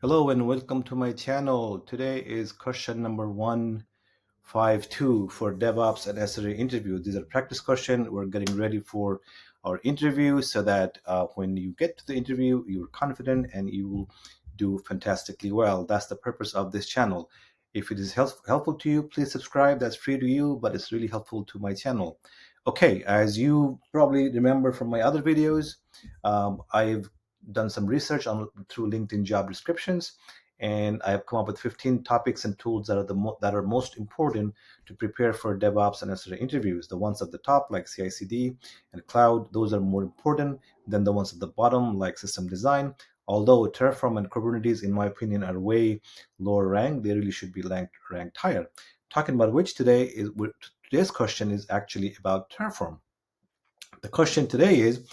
Hello and welcome to my channel. Today is question number 152 for DevOps and SRE interview. These are practice questions. We're getting ready for our interview so that when you get to the interview, you're confident and you will do fantastically well. That's the purpose of this channel. If it is helpful to you, please subscribe. That's free to you, but it's really helpful to my channel. Okay, as you probably remember from my other videos, I've done some research on through LinkedIn job descriptions, and I have come up with 15 topics and tools that are most important to prepare for DevOps and SRE interviews. The ones at the top, like CI/CD and cloud, those are more important than the ones at the bottom, like system design. Although Terraform and Kubernetes, in my opinion, are way lower ranked, they really should be ranked higher. Talking about which today's question is actually about Terraform. The question today is,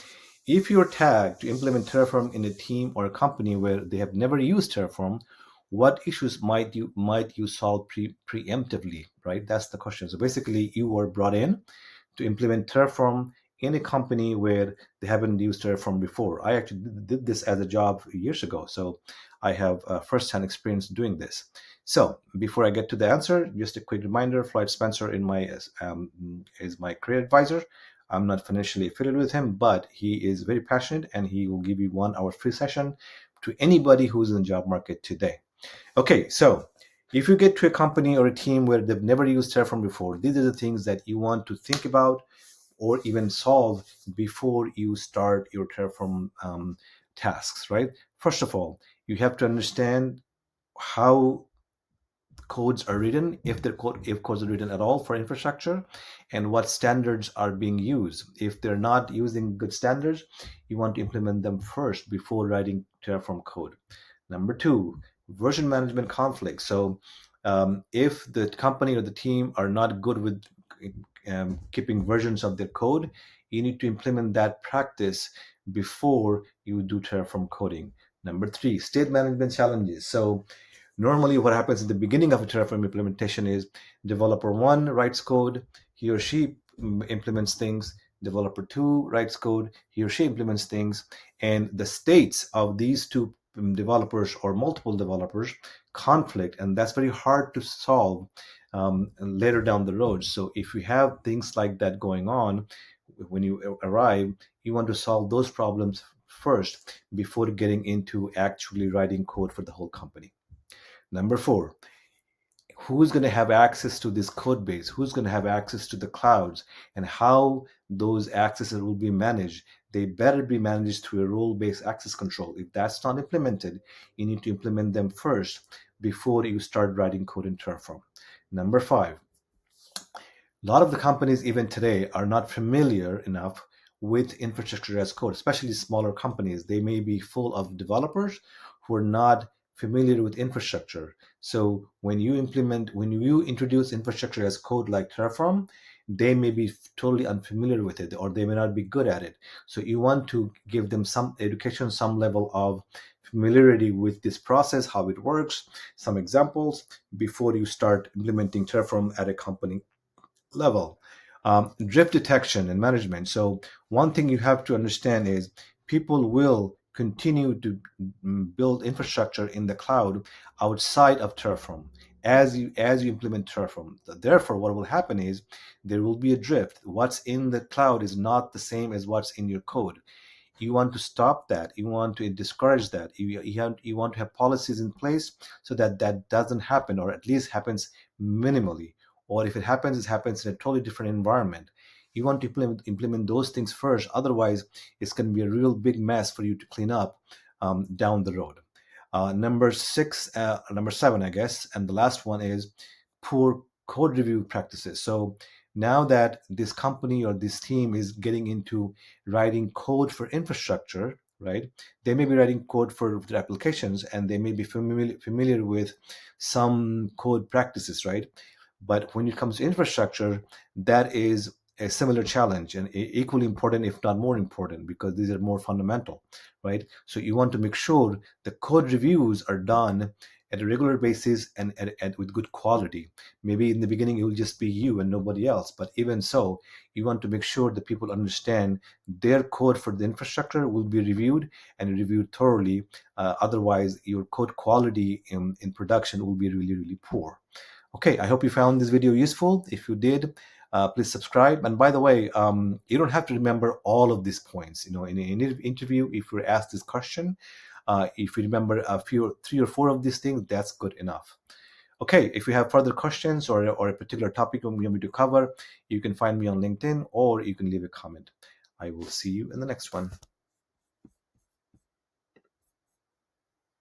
if you're tagged to implement Terraform in a team or a company where they have never used Terraform, what issues might you solve preemptively, right? That's the question. So basically, you were brought in to implement Terraform in a company where they haven't used Terraform before. I actually did this as a job years ago, so I have first-hand experience doing this. So before I get to the answer, just a quick reminder: Floyd Spencer is my career advisor. I'm not financially affiliated with him, but he is very passionate and he will give you 1 hour free session to anybody who's in the job market today. Okay, so if you get to a company or a team where they've never used Terraform before, these are the things that you want to think about or even solve before you start your Terraform tasks, right? First of all, you have to understand how codes are written, if codes are written at all for infrastructure, and what standards are being used. If they're not using good standards, you want to implement them first before writing Terraform code. Number two, version management conflict. So if the company or the team are not good with keeping versions of their code, you need to implement that practice before you do Terraform coding. Number three, state management challenges. So normally what happens at the beginning of a Terraform implementation is developer one writes code, he or she implements things, developer two writes code, he or she implements things, and the states of these two developers or multiple developers conflict, and that's very hard to solve later down the road. So if you have things like that going on when you arrive, you want to solve those problems first before getting into actually writing code for the whole company. Number four, who's going to have access to this code base? Who's going to have access to the clouds, and how those accesses will be managed? They better be managed through a role-based access control. If that's not implemented, you need to implement them first before you start writing code in Terraform. Number five, a lot of the companies even today are not familiar enough with infrastructure as code, especially smaller companies. They may be full of developers who are not familiar with infrastructure. So when you introduce infrastructure as code like Terraform, they may be totally unfamiliar with it, or they may not be good at it. So you want to give them some education, some level of familiarity with this process, how it works, some examples before you start implementing Terraform at a company level. Drift detection and management. So one thing you have to understand is people will continue to build infrastructure in the cloud outside of Terraform as you implement Terraform. Therefore, what will happen is there will be a drift. What's in the cloud is not the same as what's in your code. You want to stop that. You want to discourage that. You want to have policies in place so that that doesn't happen, or at least happens minimally. Or if it happens, it happens in a totally different environment. You want to implement those things first. Otherwise, it's going to be a real big mess for you to clean up down the road. Number seven, I guess, and the last one is poor code review practices. So now that this company or this team is getting into writing code for infrastructure, right? They may be writing code for their applications, and they may be familiar with some code practices, right? But when it comes to infrastructure, that is a similar challenge and equally important, if not more important, because these are more fundamental, right? So you want to make sure the code reviews are done at a regular basis and with good quality. Maybe in the beginning it will just be you and nobody else, but even so, you want to make sure that people understand their code for the infrastructure will be reviewed and reviewed thoroughly. Otherwise, your code quality in production will be really, really poor. Okay, I hope you found this video useful. If you did, please subscribe. And by the way, you don't have to remember all of these points. In an interview, if you're asked this question, if you remember three or four of these things, that's good enough. Okay, if you have further questions or a particular topic you want me to cover, you can find me on LinkedIn or you can leave a comment. I will see you in the next one.